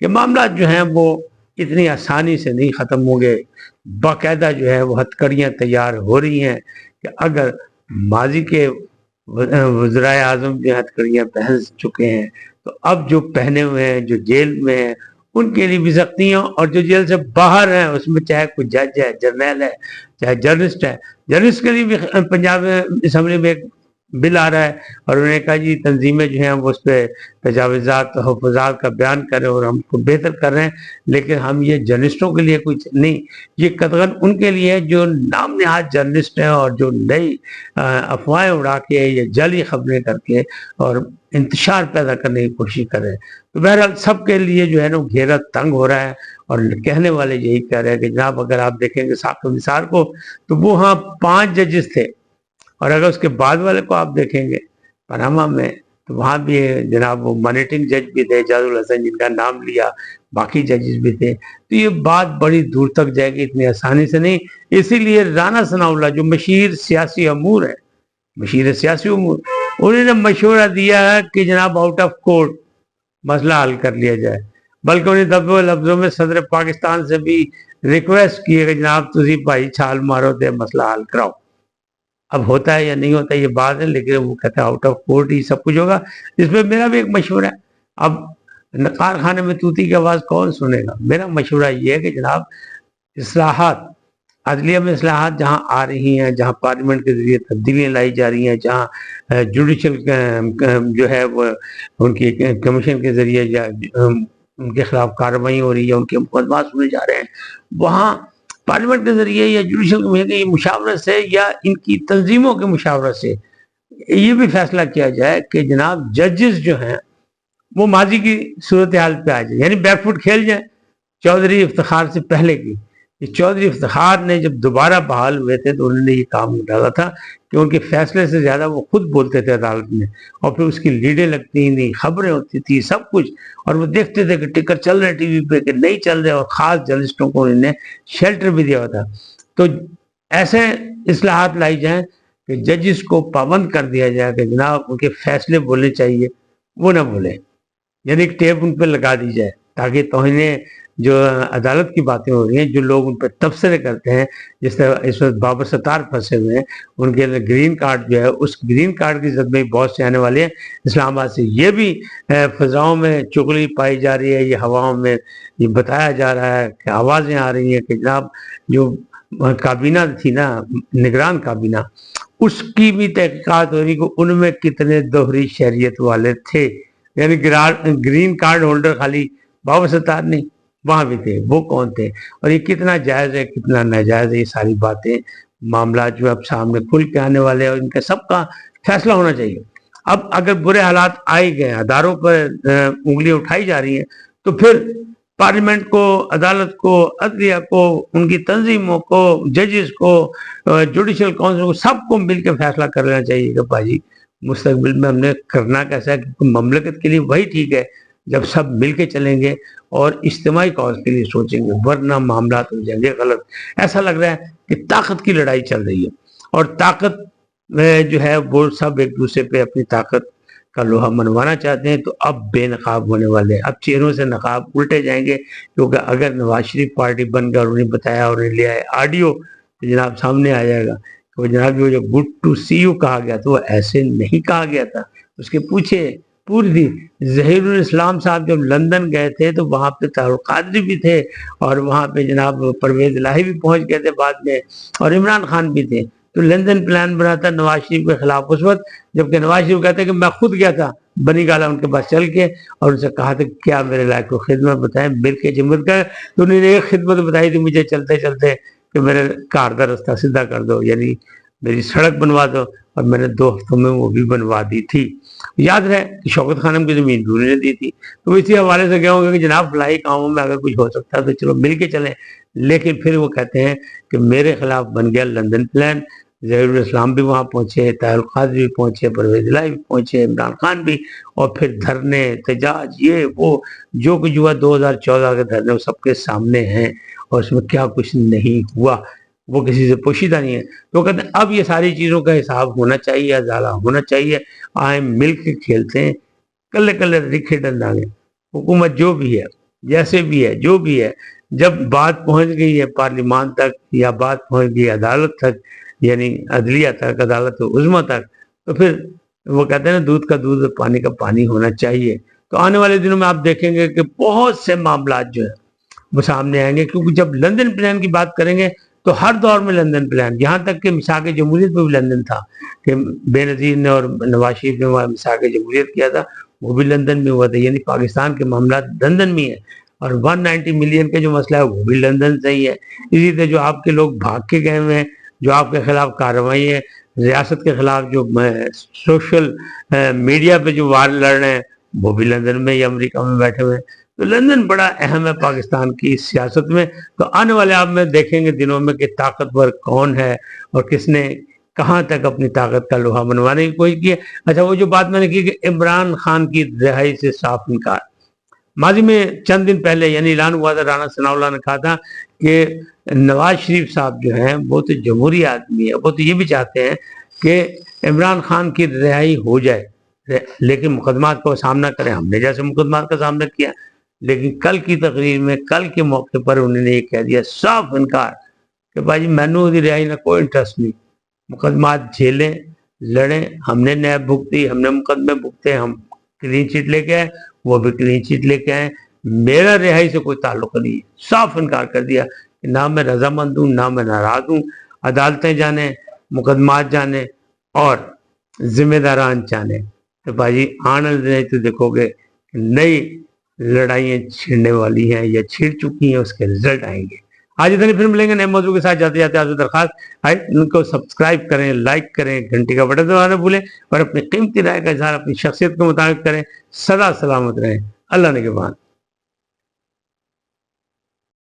کہ معاملات جو ہیں وہ اتنی آسانی سے نہیں ختم ہوں گے، باقاعدہ جو ہے وہ ہتھکڑیاں تیار ہو رہی ہیں کہ اگر ماضی کے وزرائے اعظم جو ہتھکڑیاں پہن چکے ہیں تو اب جو پہنے ہوئے ہیں، جو جیل میں ہیں، ان کے لیے بھی سختیاں، اور جو جیل سے باہر ہیں اس میں چاہے کوئی جج ہے، جرنیل ہے، چاہے جرنلسٹ ہے، جرنلسٹ کے لیے بھی پنجاب اسمبلی میں ایک بل آ رہا ہے، اور انہوں نے کہا جی تنظیمیں جو ہیں وہ اس پہ تجاوزات تحفظات کا بیان کریں اور ہم کو بہتر کر رہے ہیں، لیکن ہم یہ جرنلسٹوں کے لیے کچھ نہیں، یہ قطعاً ان کے لیے جو نام نہاد جرنلسٹ ہیں اور جو نئی افواہیں اڑا کے یا جعلی خبریں کر کے اور انتشار پیدا کرنے کی کوشش کر رہے ہیں۔ تو بہرحال سب کے لیے جو ہے نا گھیرا تنگ ہو رہا ہے، اور کہنے والے یہی کہہ رہے ہیں کہ جناب اگر آپ دیکھیں گے ثاقب نثار کو تو وہ ہاں 5 ججز تھے، اور اگر اس کے بعد والے کو آپ دیکھیں گے پاناما میں تو وہاں بھی جناب وہ مانیٹنگ جج بھی تھے، جاز الحسن جن کا نام لیا، باقی ججز بھی تھے۔ تو یہ بات بڑی دور تک جائے گی، اتنی آسانی سے نہیں۔ اسی لیے رانا ثناء اللہ جو مشیر سیاسی امور ہے، مشیر سیاسی امور، انہوں نے مشورہ دیا ہے کہ جناب آؤٹ آف کورٹ مسئلہ حل کر لیا جائے، بلکہ انہیں دبے لفظوں میں صدر پاکستان سے بھی ریکویسٹ کی ہے کہ جناب تسی بھائی چھال مارو تے مسئلہ حل کراؤ۔ اب ہوتا ہے یا نہیں ہوتا یہ بات ہے، لیکن وہ کہتے ہیں آؤٹ آف کورٹ ہی سب کچھ ہوگا۔ اس میں میرا بھی ایک مشورہ ہے، اب نقار خانے میں طوطی کی آواز کون سنے گا؟ میرا مشورہ یہ ہے کہ جناب اصلاحات، عدلیہ میں اصلاحات جہاں آ رہی ہیں، جہاں پارلیمنٹ کے ذریعے تبدیلیاں لائی جا رہی ہیں، جہاں جوڈیشل جو ہے وہ ان کی کمیشن کے ذریعے یا ان کے خلاف کارروائی ہو رہی ہے، ان کے مقدمات سنے جا رہے ہیں، وہاں پارلیمنٹ کے ذریعے یا جوڈیشل کمیشن کی مشاورت سے یا ان کی تنظیموں کے مشاورت سے یہ بھی فیصلہ کیا جائے کہ جناب ججز جو ہیں وہ ماضی کی صورتحال پہ آ جائے، یعنی بیک فٹ کھیل جائیں چودھری افتخار سے پہلے کی۔ یہ چودھری افتخار نے جب دوبارہ بحال ہوئے تھے تو انہوں نے یہ کام ڈالا تھا کہ ان کے فیصلے سے زیادہ وہ خود بولتے تھے عدالت میں، اور پھر اس کی لیڈیں لگتی نہیں، خبریں ہوتی تھی، سب کچھ، اور وہ دیکھتے تھے کہ ٹکر چل رہے ٹی وی پہ کہ نہیں چل رہے، اور خاص جرنلسٹوں کو انہوں نے شیلٹر بھی دیا ہوا تھا۔ تو ایسے اصلاحات لائی جائیں کہ ججز کو پابند کر دیا جائے کہ جناب ان کے فیصلے بولنے چاہیے، وہ نہ بولیں، یعنی ایک ٹیپ ان پہ لگا دی جائے تاکہ توہین جو عدالت کی باتیں ہو رہی ہیں، جو لوگ ان پہ تبصرے کرتے ہیں، جس طرح اس وقت بابر ستار پھنسے ہوئے ہیں، ان کے گرین کارڈ جو ہے، اس گرین کارڈ کی زد میں بہت سے آنے والے ہیں اسلام آباد سے۔ یہ بھی فضاؤں میں چغلی پائی جا رہی ہے، یہ ہواؤں میں یہ بتایا جا رہا ہے کہ آوازیں آ رہی ہیں کہ جناب جو کابینہ تھی نا، نگران کابینہ، اس کی بھی تحقیقات ہو رہی کہ ان میں کتنے دوہری شہریت والے تھے، یعنی گرین کارڈ ہولڈر خالی بابر ستار نہیں، وہاں بھی تھے، وہ کون تھے، اور یہ کتنا جائز ہے کتنا ناجائز ہے، یہ ساری باتیں معاملات جو اب سامنے کھل کے آنے والے ہیں، اور ان کا سب کا فیصلہ ہونا چاہیے۔ اب اگر برے حالات آئے گئے، اداروں پر انگلیاں اٹھائی جا رہی ہیں، تو پھر پارلیمنٹ کو، عدالت کو، عدلیہ کو، ان کی تنظیموں کو، ججز کو، جوڈیشل کونسل کو، سب کو مل کے فیصلہ کر لینا چاہیے کہ بھائی مستقبل میں ہم نے کرنا کیسا ہے، کیونکہ مملکت کے لیے وہی ٹھیک ہے جب سب مل کے چلیں گے اور اجتماعی کاز کے لیے سوچیں گے، ورنہ معاملات ہو جائیں گے غلط۔ ایسا لگ رہا ہے کہ طاقت کی لڑائی چل رہی ہے، اور طاقت جو ہے وہ سب ایک دوسرے پہ اپنی طاقت کا لوہا منوانا چاہتے ہیں، تو اب بے نقاب ہونے والے ہیں، اب چہروں سے نقاب الٹے جائیں گے، کیونکہ اگر نواز شریف پارٹی بن گیا اور انہیں بتایا اور انہیں لے آئے آڈیو، تو جناب سامنے آ جائے گا کہ وہ جناب جو گڈ ٹو سی یو کہا گیا تو وہ ایسے نہیں کہا گیا تھا، اس کے پوچھے پوری تھی۔ ظہیر الاسلام صاحب جب لندن گئے تھے تو وہاں پہ طاہر القادری بھی تھے، اور وہاں پہ جناب پرویز الہی بھی پہنچ گئے تھے بعد میں، اور عمران خان بھی تھے۔ تو لندن پلان بنا تھا نواز شریف کے خلاف اس وقت، جبکہ نواز شریف کہتے ہیں کہ میں خود گیا تھا بنی گالا ان کے پاس چل کے، اور ان سے کہا تھا کیا میرے لائق کو خدمت بتائیں، مل کے جمت کر، تو انہوں نے ایک خدمت بتائی تھی مجھے چلتے چلتے کہ میرے کار کا رستہ سیدھا کر دو، یعنی میری سڑک بنوا دو، اور میں نے 2 ہفتوں میں وہ بھی بنوا دی تھی۔ یاد رہے کہ شوکت خانم کی زمین بھی انہوں نے دی تھی، تو اسی حوالے سے کیا ہوگا کہ جناب فلاحی کاموں میں اگر کچھ ہو سکتا ہے تو چلو مل کے چلیں، لیکن پھر وہ کہتے ہیں کہ میرے خلاف بن گیا لندن پلان، ظہیر الاسلام بھی وہاں پہنچے، طاہر القادری بھی پہنچے، پرویز الہی بھی پہنچے، عمران خان بھی، اور پھر دھرنے احتجاج یہ وہ جو کچھ ہوا 2014 کے دھرنے وہ سب کے سامنے ہیں، اور اس میں کیا کچھ نہیں ہوا وہ کسی سے پوشیدہ نہیں ہے۔ تو کہتے ہیں اب یہ ساری چیزوں کا حساب ہونا چاہیے، ازالہ ہونا چاہیے، آئیں مل کے کھیلتے ہیں، کلے کلے رکھے ڈنڈا گے، حکومت جو بھی ہے جیسے بھی ہے جو بھی ہے، جب بات پہنچ گئی ہے پارلیمان تک یا بات پہنچ گئی عدالت تک، یعنی عدلیہ تک، عدالت عظمیٰ تک، تو پھر وہ کہتے ہیں نا دودھ کا دودھ پانی کا پانی ہونا چاہیے۔ تو آنے والے دنوں میں آپ دیکھیں گے کہ بہت سے معاملات جو ہے وہ سامنے آئیں گے، کیونکہ جب لندن پلان کی بات کریں گے تو ہر دور میں لندن پلان، یہاں تک کہ میثاق جمہوریت میں بھی لندن تھا کہ بے نظیر نے اور نواز شریف نے وہاں میثاق جمہوریت کیا تھا، وہ بھی لندن میں ہوا تھا، یعنی پاکستان کے معاملات لندن میں ہیں۔ اور 190 ملین کا جو مسئلہ ہے وہ بھی لندن سے ہی ہے۔ اسی طرح جو آپ کے لوگ بھاگ کے گئے ہوئے ہیں، جو آپ کے خلاف کارروائی ہے، ریاست کے خلاف جو سوشل میڈیا پہ جو وار لڑ رہے ہیں، وہ بھی لندن میں یا امریکہ میں بیٹھے ہوئے ہیں۔ تو لندن بڑا اہم ہے پاکستان کی سیاست میں۔ تو آنے والے آپ میں دیکھیں گے دنوں میں کہ طاقتور کون ہے اور کس نے کہاں تک اپنی طاقت کا لوہا منوانے کی کوشش کی ہے۔ اچھا، وہ جو بات میں نے کی کہ عمران خان کی رہائی سے صاف انکار، ماضی میں چند دن پہلے یعنی اعلان ہوا تھا، رانا ثناء اللہ نے کہا تھا کہ نواز شریف صاحب جو ہیں وہ تو جمہوری آدمی ہے، وہ تو یہ بھی چاہتے ہیں کہ عمران خان کی رہائی ہو جائے، لیکن مقدمات کا سامنا کریں۔ ہم نے جیسے مقدمات کا سامنا کیا، لیکن کل کی تقریر میں، کل کے موقع پر انہوں نے یہ کہہ دیا صاف انکار کہ بھائی جی مینو دی رہائی نہ کوئی انٹرسٹ نہیں، مقدمات جھیلیں، لڑیں، ہم نے نیب بھگتی، ہم نے مقدمے بھگتے، ہم کلین چٹ لے کے آئے، وہ بھی کلین چٹ لے کے آئے، میرا رہائی سے کوئی تعلق نہیں ہے۔ صاف انکار کر دیا کہ نہ میں رضامند ہوں نہ میں ناراض ہوں، عدالتیں جانے، مقدمات جانے اور ذمہ داران جانے۔ تو بھائی آنے والے تو دیکھو گے نئی لڑائیاں چھڑنے والی ہیں یا چھڑ چکی ہیں، اس کے رزلٹ آئیں گے۔ آج اتنی پھر ملیں گے نئے موضوع کے ساتھ۔ جاتے جاتے آپ سے درخواست ان کو سبسکرائب کریں، لائک کریں، گھنٹی کا بٹن دبانا نہ بھولیں، اور اپنی قیمتی رائے کا اظہار اپنی شخصیت کے مطابق کریں۔ سدا سلامت رہیں، اللہ نگہبان۔